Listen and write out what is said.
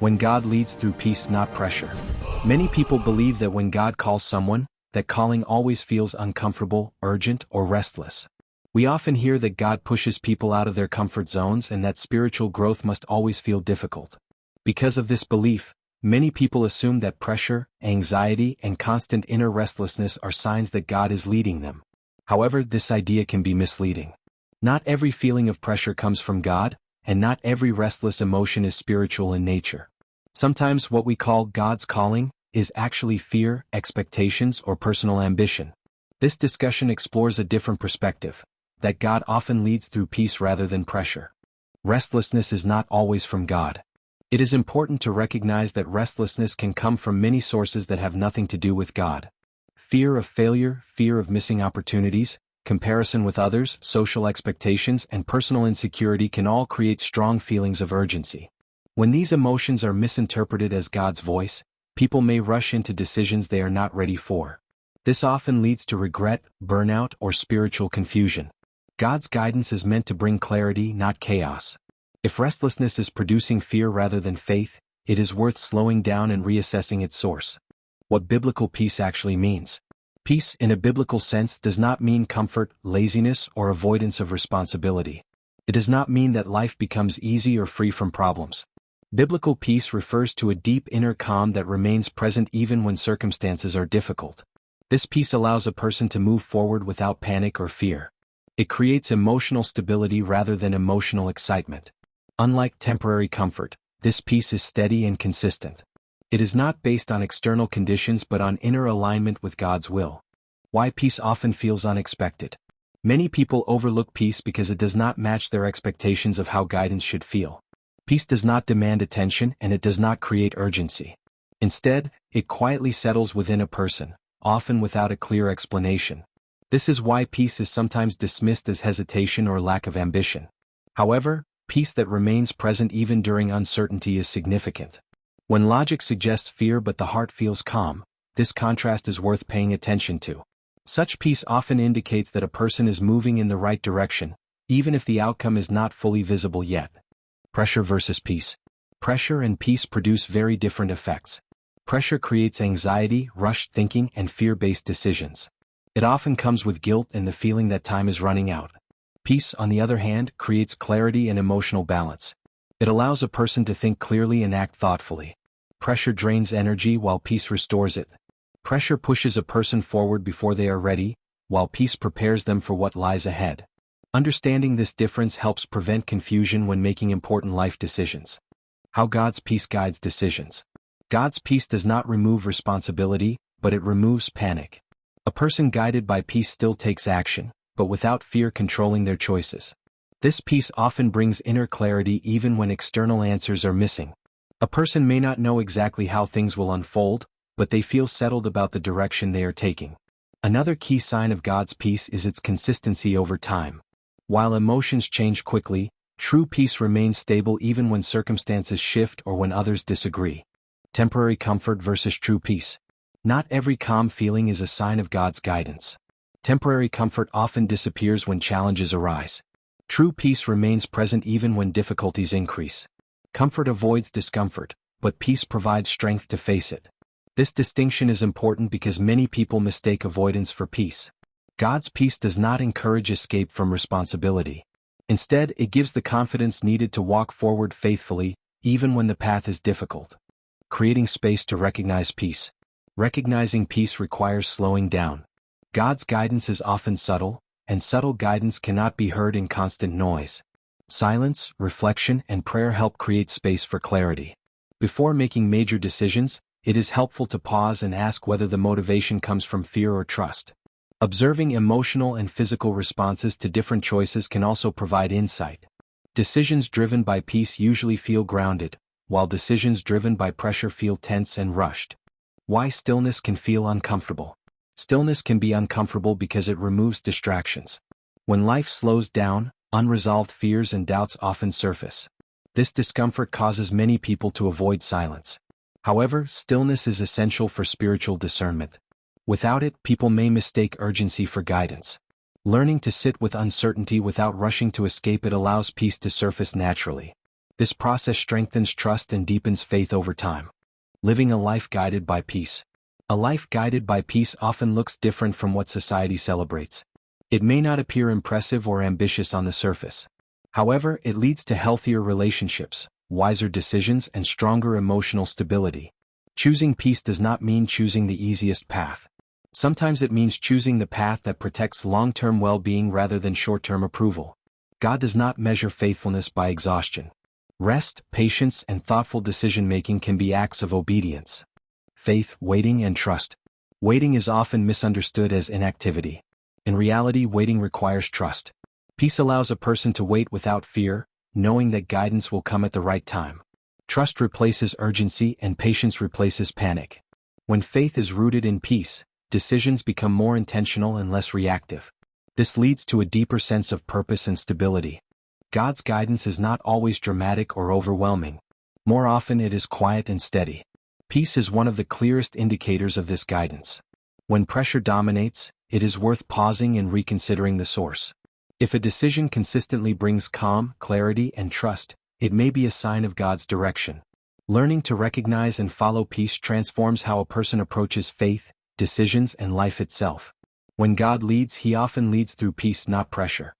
When God leads through peace, not pressure. Many people believe that when God calls someone, that calling always feels uncomfortable, urgent, or restless. We often hear that God pushes people out of their comfort zones and that spiritual growth must always feel difficult. Because of this belief, many people assume that pressure, anxiety, and constant inner restlessness are signs that God is leading them. However, this idea can be misleading. Not every feeling of pressure comes from God, and not every restless emotion is spiritual in nature. Sometimes what we call God's calling is actually fear, expectations, or personal ambition. This discussion explores a different perspective, that God often leads through peace rather than pressure. Restlessness is not always from God. It is important to recognize that restlessness can come from many sources that have nothing to do with God. Fear of failure, fear of missing opportunities, comparison with others, social expectations, and personal insecurity can all create strong feelings of urgency. When these emotions are misinterpreted as God's voice, people may rush into decisions they are not ready for. This often leads to regret, burnout, or spiritual confusion. God's guidance is meant to bring clarity, not chaos. If restlessness is producing fear rather than faith, it is worth slowing down and reassessing its source. What biblical peace actually means. Peace, in a biblical sense, does not mean comfort, laziness, or avoidance of responsibility. It does not mean that life becomes easy or free from problems. Biblical peace refers to a deep inner calm that remains present even when circumstances are difficult. This peace allows a person to move forward without panic or fear. It creates emotional stability rather than emotional excitement. Unlike temporary comfort, this peace is steady and consistent. It is not based on external conditions but on inner alignment with God's will. Why peace often feels unexpected. Many people overlook peace because it does not match their expectations of how guidance should feel. Peace does not demand attention and it does not create urgency. Instead, it quietly settles within a person, often without a clear explanation. This is why peace is sometimes dismissed as hesitation or lack of ambition. However, peace that remains present even during uncertainty is significant. When logic suggests fear but the heart feels calm, this contrast is worth paying attention to. Such peace often indicates that a person is moving in the right direction, even if the outcome is not fully visible yet. Pressure versus peace. Pressure and peace produce very different effects. Pressure creates anxiety, rushed thinking, and fear-based decisions. It often comes with guilt and the feeling that time is running out. Peace, on the other hand, creates clarity and emotional balance. It allows a person to think clearly and act thoughtfully. Pressure drains energy while peace restores it. Pressure pushes a person forward before they are ready, while peace prepares them for what lies ahead. Understanding this difference helps prevent confusion when making important life decisions. How God's peace guides decisions. God's peace does not remove responsibility, but it removes panic. A person guided by peace still takes action, but without fear controlling their choices. This peace often brings inner clarity even when external answers are missing. A person may not know exactly how things will unfold, but they feel settled about the direction they are taking. Another key sign of God's peace is its consistency over time. While emotions change quickly, true peace remains stable even when circumstances shift or when others disagree. Temporary comfort versus true peace. Not every calm feeling is a sign of God's guidance. Temporary comfort often disappears when challenges arise. True peace remains present even when difficulties increase. Comfort avoids discomfort, but peace provides strength to face it. This distinction is important because many people mistake avoidance for peace. God's peace does not encourage escape from responsibility. Instead, it gives the confidence needed to walk forward faithfully, even when the path is difficult. Creating space to recognize peace. Recognizing peace requires slowing down. God's guidance is often subtle, and subtle guidance cannot be heard in constant noise. Silence, reflection, and prayer help create space for clarity. Before making major decisions, it is helpful to pause and ask whether the motivation comes from fear or trust. Observing emotional and physical responses to different choices can also provide insight. Decisions driven by peace usually feel grounded, while decisions driven by pressure feel tense and rushed. Why stillness can feel uncomfortable. Stillness can be uncomfortable because it removes distractions. When life slows down, unresolved fears and doubts often surface. This discomfort causes many people to avoid silence. However, stillness is essential for spiritual discernment. Without it, people may mistake urgency for guidance. Learning to sit with uncertainty without rushing to escape it allows peace to surface naturally. This process strengthens trust and deepens faith over time. Living a life guided by peace. A life guided by peace often looks different from what society celebrates. It may not appear impressive or ambitious on the surface. However, it leads to healthier relationships, wiser decisions, and stronger emotional stability. Choosing peace does not mean choosing the easiest path. Sometimes it means choosing the path that protects long-term well-being rather than short-term approval. God does not measure faithfulness by exhaustion. Rest, patience, and thoughtful decision-making can be acts of obedience. Faith, waiting, and trust. Waiting is often misunderstood as inactivity. In reality, waiting requires trust. Peace allows a person to wait without fear, knowing that guidance will come at the right time. Trust replaces urgency and patience replaces panic. When faith is rooted in peace, decisions become more intentional and less reactive. This leads to a deeper sense of purpose and stability. God's guidance is not always dramatic or overwhelming. More often it is quiet and steady. Peace is one of the clearest indicators of this guidance. When pressure dominates, it is worth pausing and reconsidering the source. If a decision consistently brings calm, clarity, and trust, it may be a sign of God's direction. Learning to recognize and follow peace transforms how a person approaches faith, decisions, and life itself. When God leads, He often leads through peace, not pressure.